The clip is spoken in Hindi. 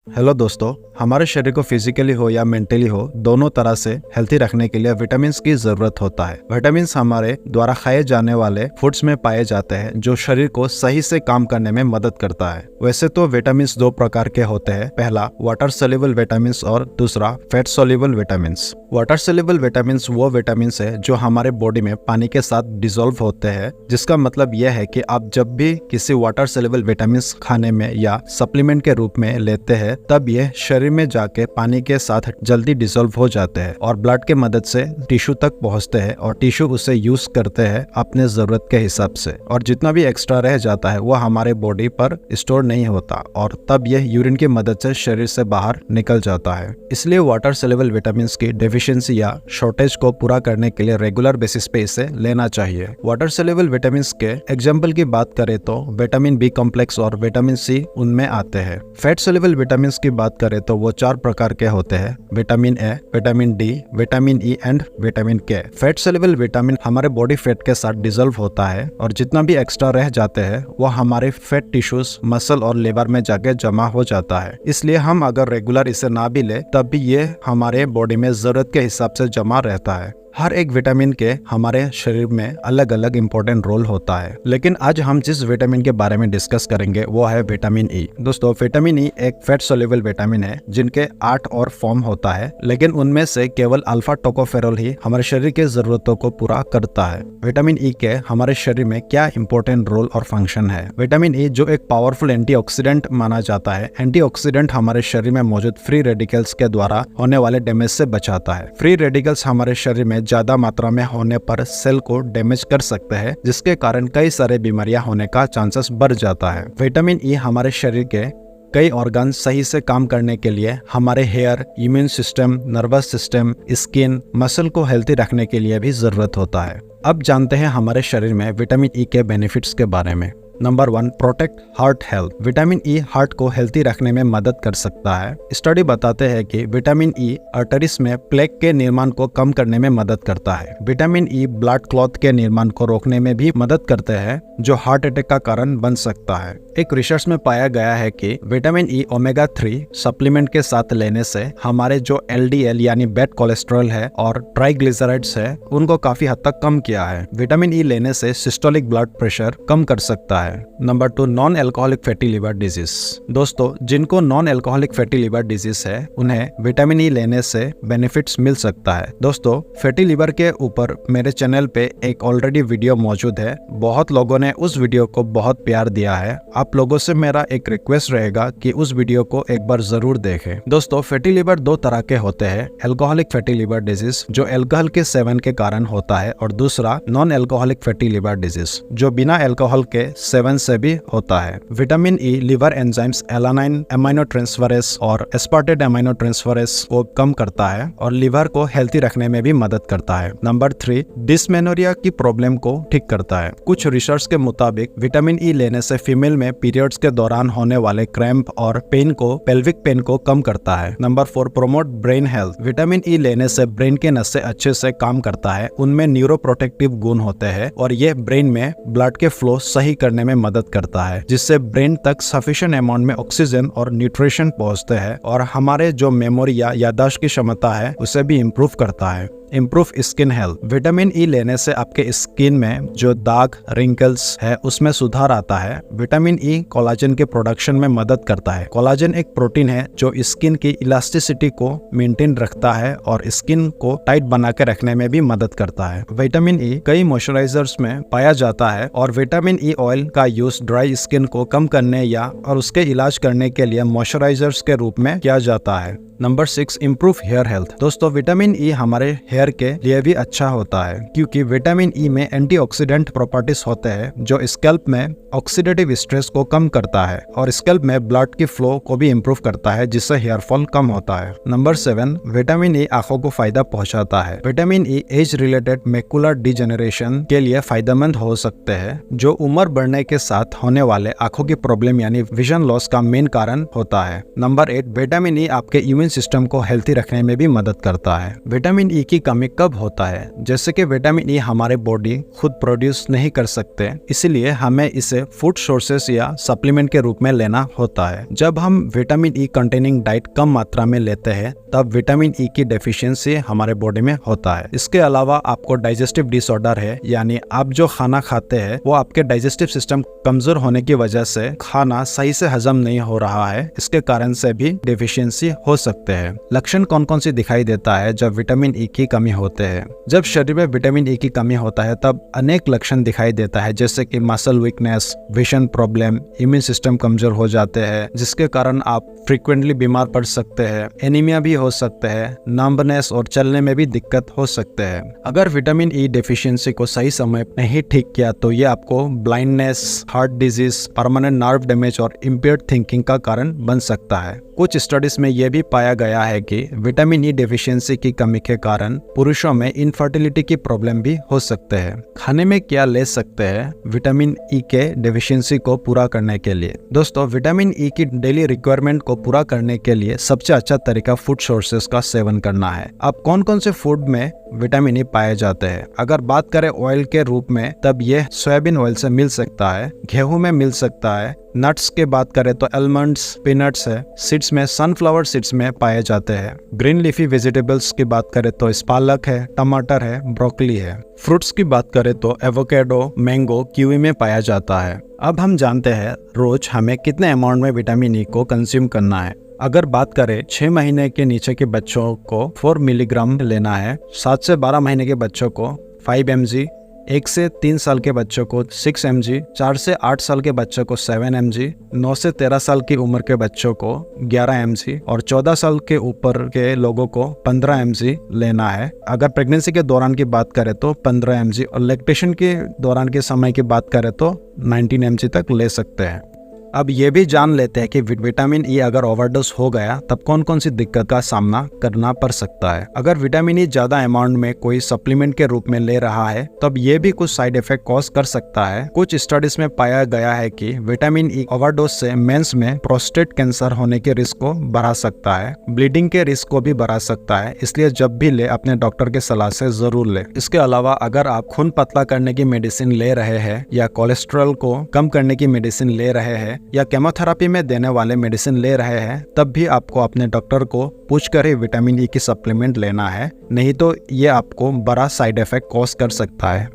हेलो दोस्तों, हमारे शरीर को फिजिकली हो या मेंटली हो दोनों तरह से हेल्थी रखने के लिए विटामिन्स की जरूरत होता है। विटामिन्स हमारे द्वारा खाए जाने वाले फूड्स में पाए जाते हैं जो शरीर को सही से काम करने में मदद करता है। वैसे तो विटामिन्स दो प्रकार के होते हैं, पहला वाटर सोल्यूबल विटामिन्स और दूसरा fat soluble vitamins. Water soluble vitamins वो विटामिन्स है जो हमारे बॉडी में पानी के साथ डिसॉल्व होते हैं, जिसका मतलब यह है कि आप जब भी किसी वाटर सोल्यूबल विटामिन्स खाने में या सप्लीमेंट के रूप में लेते हैं तब यह शरीर में जाके पानी के साथ जल्दी डिसॉल्व हो जाते हैं और ब्लड के मदद से टिश्यू तक पहुंचते हैं और टिश्यू उसे यूज करते हैं अपने जरूरत के हिसाब से, और जितना भी एक्स्ट्रा रह जाता है वो हमारे बॉडी पर स्टोर नहीं होता और तब यह यूरिन की मदद से शरीर से बाहर निकल जाता है। इसलिए वाटर सोल्यूबल विटामिन्स की डेफिशिएंसी या शॉर्टेज को पूरा करने के लिए रेगुलर बेसिस पे इसे लेना चाहिए। वाटर सोल्यूबल विटामिन्स के एग्जाम्पल की बात करें तो विटामिन बी कॉम्प्लेक्स और विटामिन सी उनमें आते हैं। फैट सोल्यूबल विटामिन्स की बात करें तो वो 4 प्रकार के होते हैं, vitamin A, vitamin D, vitamin E and vitamin के। फैट सोल्यूबल विटामिन हमारे बॉडी फैट के साथ डिसॉल्व होता है और जितना भी एक्स्ट्रा रह जाते हैं वो हमारे फैट टिश्यूज, मसल और लिवर में जाके जमा हो जाता है। इसलिए हम अगर रेगुलर इसे ना भी ले तब भी ये हमारे बॉडी में जरूरत के हिसाब से जमा रहता है। हर एक विटामिन के हमारे शरीर में अलग अलग इम्पोर्टेंट रोल होता है, लेकिन आज हम जिस विटामिन के बारे में डिस्कस करेंगे वो है विटामिन ई। दोस्तों, विटामिन ई एक फैट सोल्यूबल विटामिन है जिनके 8 और फॉर्म होता है, लेकिन उनमें से केवल अल्फा टोकोफेरोल ही हमारे शरीर के जरूरतों को पूरा करता है। विटामिन ई के हमारे शरीर में क्या इम्पोर्टेंट रोल और फंक्शन है? विटामिन ई जो एक पावरफुल एंटीऑक्सीडेंट माना जाता है। एंटीऑक्सीडेंट हमारे शरीर में मौजूद फ्री रेडिकल्स के द्वारा होने वाले डैमेज से बचाता है। फ्री रेडिकल्स हमारे शरीर में ज्यादा मात्रा में होने पर सेल को डैमेज कर सकते हैं, जिसके कारण कई सारे बीमारियां होने का चांसेस बढ़ जाता है। विटामिन ई हमारे शरीर के कई ऑर्गन सही से काम करने के लिए, हमारे hair, immune system, nervous system, skin, muscle को हेल्थी रखने के लिए भी जरूरत होता है। अब जानते हैं हमारे शरीर में विटामिन ई के बेनिफिट्स के बारे में। Number 1, protect heart health. Vitamin E heart को हेल्थी रखने में मदद कर सकता है। स्टडी बताते हैं कि विटामिन ई आर्टरीज में प्लेक के निर्माण को कम करने में मदद करता है। विटामिन ई ब्लड क्लॉट के निर्माण को रोकने में भी मदद करते हैं, जो हार्ट अटैक का कारण बन सकता है। एक रिसर्च में पाया गया है कि विटामिन ई ओमेगा 3 सप्लीमेंट के साथ लेने से हमारे जो LDL यानी बैड कोलेस्ट्रॉल है और ट्राइग्लिसराइड्स है उनको काफी हद तक कम किया है। विटामिन ई लेने से सिस्टोलिक ब्लड प्रेशर कम कर सकता है। Number 2, non alcoholic fatty liver disease. दोस्तों, जिनको non alcoholic fatty liver disease है उन्हें विटामिन ई लेने से बेनिफिट्स मिल सकता है। दोस्तों, फैटी लिवर के ऊपर मेरे चैनल पे एक ऑलरेडी वीडियो मौजूद है। बहुत लोगों ने उस वीडियो को बहुत प्यार दिया है। आप लोगों से मेरा एक रिक्वेस्ट रहेगा कि उस वीडियो को एक बार जरूर देखें। दोस्तों, फैटी लिवर 2 तरह के होते हैं, एल्कोहलिक फैटी लिवर डिजीज जो एल्कोहल के सेवन के कारण होता है और दूसरा non alcoholic fatty liver disease जो बिना एल्कोहल के सेवन से भी होता है। Vitamin E liver enzymes alanine amino transferase और एस्पार्टेट एमाइनो ट्रांसफरेज को कम करता है और लिवर को हेल्थी रखने में भी मदद करता है। नंबर 3, डिस्मेनोरिया की प्रॉब्लम को ठीक करता है। कुछ रिसर्च के मुताबिक विटामिन ई लेने से फीमेल में पीरियड्स के दौरान होने वाले क्रैम्प और पेन को, पेल्विक पेन को कम करता है। Number 4, promote brain health. Vitamin E लेने से ब्रेन के नसें अच्छे से काम करता है, उनमें न्यूरोप्रोटेक्टिव गुण होते हैं और ये ब्रेन में ब्लड के फ्लो सही करने में मदद करता है, जिससे ब्रेन तक सफिशिएंट अमाउंट में ऑक्सीजन और न्यूट्रिशन पहुंचते हैं और हमारे जो मेमोरी या याददाश्त की क्षमता है उसे भी इम्प्रूव करता है। Improve skin health. Vitamin E लेने से आपके स्किन में जो दाग, रिंकल्स है उसमें सुधार आता है। विटामिन ई कोलाजन के प्रोडक्शन में मदद करता है। कोलाजन एक प्रोटीन है जो स्किन की इलास्टिसिटी को मेंटेन रखता है और स्किन को टाइट बना के रखने में भी मदद करता है। विटामिन ई कई मॉइस्चराइजर्स में पाया जाता है और विटामिन ई ऑयल का यूज ड्राई स्किन को कम करने या और उसके इलाज करने के लिए मॉइस्चराइजर्स के रूप में किया जाता है। Number 6, improve hair health. दोस्तों, विटामिन ई हमारे हेयर के लिए भी अच्छा होता है क्योंकि विटामिन ई में एंटीऑक्सीडेंट प्रॉपर्टीज होते हैं जो स्कैल्प में ऑक्सीडेटिव स्ट्रेस को कम करता है और स्कैल्प में ब्लड की फ्लो को भी इम्प्रूव करता है, जिससे हेयर फॉल कम होता है। नंबर 7, विटामिन ई आंखों को फायदा पहुंचाता है। Vitamin E age related macular degeneration के लिए फायदेमंद हो सकते हैं, जो उम्र बढ़ने के साथ होने वाले आंखों की प्रॉब्लम यानी विजन लॉस का मेन कारण होता है। नंबर 8, विटामिन ई आपके इम्यून सिस्टम को हेल्थी रखने में भी मदद करता है। विटामिन ई की कमी कब होता है? जैसे कि विटामिन ई हमारे बॉडी खुद प्रोड्यूस नहीं कर सकते, इसलिए हमें इसे फूड सोर्सेस या सप्लीमेंट के रूप में लेना होता है। जब हम विटामिन ई कंटेनिंग डाइट कम मात्रा में लेते हैं तब विटामिन ई की डेफिशिएंसी हमारे बॉडी में होता है। इसके अलावा आपको डाइजेस्टिव डिसऑर्डर है, यानी आप जो खाना खाते हैं वो आपके डाइजेस्टिव सिस्टम कमजोर होने की वजह से खाना सही से हजम नहीं हो रहा है, इसके कारण से भी डेफिशिएंसी हो सकते हैं। लक्षण कौन कौन सी दिखाई देता है जब विटामिन ई की कमी होते हैं? जब शरीर में विटामिन ई की कमी होता है तब अनेक लक्षण दिखाई देता है, जैसे कि muscle weakness, vision problem, immune system कमजोर हो जाते हैं जिसके कारण आप फ्रीक्वेंटली बीमार पड़ सकते हैं, एनीमिया भी हो सकते हैं, नंबनेस और चलने में भी दिक्कत हो सकते हैं। अगर विटामिन ई डेफिशिएंसी को सही समय नहीं ठीक किया तो ये आपको blindness, heart disease, permanent nerve damage और इम्पेयर्ड थिंकिंग का कारण बन सकता है। कुछ स्टडीज में यह भी पाया गया है कि विटामिन ई डेफिशिएंसी की कमी के कारण पुरुषों में इनफर्टिलिटी की प्रॉब्लम भी हो सकते हैं। खाने में क्या ले सकते हैं विटामिन ई के डेफिशिएंसी को पूरा करने के लिए? दोस्तों, विटामिन ई की डेली रिक्वायरमेंट को पूरा करने के लिए सबसे अच्छा तरीका फूड सोर्सेस का सेवन करना है। अब कौन कौन से फूड में विटामिन ई पाए जाते हैं? अगर बात करें ऑयल के रूप में तब यह सोयाबीन ऑयल से मिल सकता है, गेहूं में मिल सकता है, नट्स के बात करें तो आलमंड्स, पीनट्स है, सीड्स में सनफ्लावर सीड्स में पाए जाते हैं। ग्रीन लीफी वेजिटेबल्स की बात करें तो पालक है, टमाटर है, ब्रोकली है। फ्रूट्स की बात करें तो एवोकेडो, मैंगो, कीवी में पाया जाता है। अब हम जानते हैं रोज हमें कितने अमाउंट में विटामिन ई को कंज्यूम करना है। अगर बात करें 6 महीने के नीचे के बच्चों को 4 मिलीग्राम लेना है, 7 से 12 महीने के बच्चों को 5 mg, 1 से 3 साल के बच्चों को 6 mg, 4 से 8 साल के बच्चों को 7 mg, 9 से 13 साल की उम्र के बच्चों को 11 mg और 14 साल के ऊपर के लोगों को 15 mg लेना है। अगर प्रेगनेंसी के दौरान की बात करें तो 15 mg और लैक्टेशन के दौरान के समय की बात करें तो 19 mg तक ले सकते हैं। अब ये भी जान लेते हैं कि विटामिन ई अगर ओवरडोज हो गया तब कौन कौन सी दिक्कत का सामना करना पड़ सकता है। अगर विटामिन ई ज्यादा अमाउंट में कोई सप्लीमेंट के रूप में ले रहा है तब ये भी कुछ साइड इफेक्ट कॉज कर सकता है। कुछ स्टडीज में पाया गया है कि विटामिन ई ओवरडोज से मेंस में प्रोस्टेट कैंसर होने के रिस्क को बढ़ा सकता है, ब्लीडिंग के रिस्क को भी बढ़ा सकता है, इसलिए जब भी ले अपने डॉक्टर के सलाह से जरूर ले। इसके अलावा अगर आप खून पतला करने की मेडिसिन ले रहे हैं या कोलेस्ट्रॉल को कम करने की मेडिसिन ले रहे हैं या केमोथेरेपी में देने वाले मेडिसिन ले रहे हैं तब भी आपको अपने डॉक्टर को पूछकर ही विटामिन ई की सप्लीमेंट लेना है, नहीं तो ये आपको बड़ा साइड इफेक्ट कॉज कर सकता है।